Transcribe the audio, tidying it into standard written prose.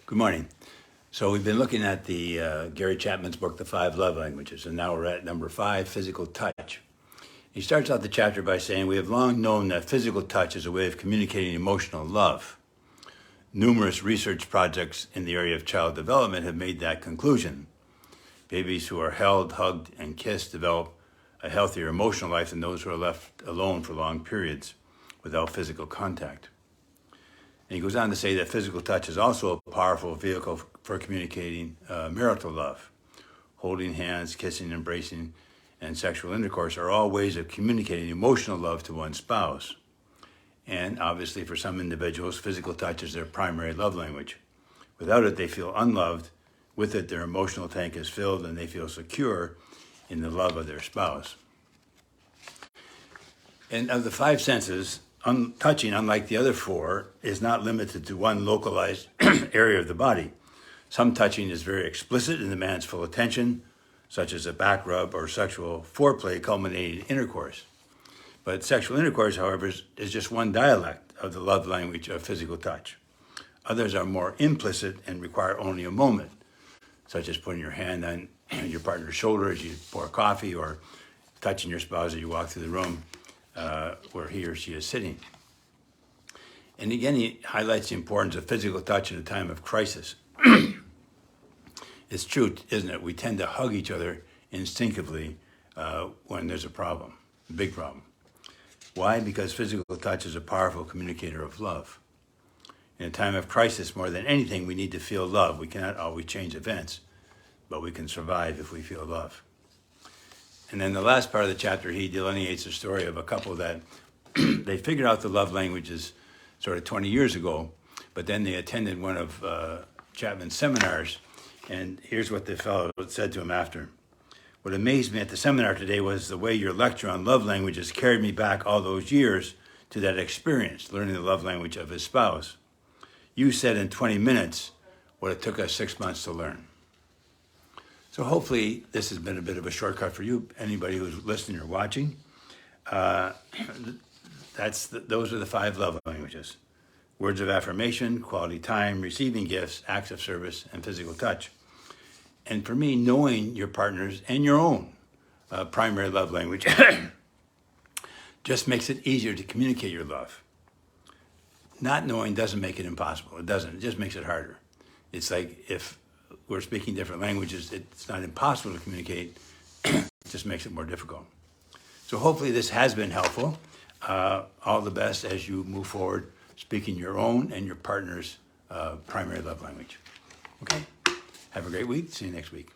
Good morning. So we've been looking at the Gary Chapman's book, The Five Love Languages, and now we're at number 5, physical touch. He starts out the chapter by saying, we have long known that physical touch is a way of communicating emotional love. Numerous research projects in the area of child development have made that conclusion. Babies who are held, hugged, and kissed develop a healthier emotional life than those who are left alone for long periods without physical contact. And he goes on to say that physical touch is also a powerful vehicle for communicating marital love. Holding hands, kissing, embracing, and sexual intercourse are all ways of communicating emotional love to one's spouse. And obviously for some individuals, physical touch is their primary love language. Without it, they feel unloved. With it, their emotional tank is filled and they feel secure in the love of their spouse. And of the 5 senses, touching, unlike the other 4, is not limited to one localized area of the body. Some touching is very explicit and demands full attention, such as a back rub or sexual foreplay culminating in intercourse. But sexual intercourse, however, is just one dialect of the love language of physical touch. Others are more implicit and require only a moment, such as putting your hand on your partner's shoulder as you pour coffee or touching your spouse as you walk through the room where he or she is sitting. And again, he highlights the importance of physical touch in a time of crisis. It's true, isn't it? We tend to hug each other instinctively when there's a problem, a big problem. Why? Because physical touch is a powerful communicator of love. In a time of crisis, more than anything, we need to feel love. We cannot always change events, but we can survive if we feel love. And then the last part of the chapter, he delineates the story of a couple that they figured out the love languages sort of 20 years ago, but then they attended one of Chapman's seminars, and here's what the fellow said to him after. What amazed me at the seminar today was the way your lecture on love languages carried me back all those years to that experience, learning the love language of his spouse. You said in 20 minutes what it took us 6 months to learn. So hopefully this has been a bit of a shortcut for you, anybody who's listening or watching. Those are the 5 love languages: words of affirmation, quality time, receiving gifts, acts of service, and physical touch. And for me, knowing your partner's and your own primary love language just makes it easier to communicate your love. Not knowing doesn't make it impossible. It doesn't. It just makes it harder. It's like if we're speaking different languages, it's not impossible to communicate. It just makes it more difficult. So hopefully this has been helpful. All the best as you move forward, speaking your own and your partner's primary love language. Okay? Have a great week. See you next week.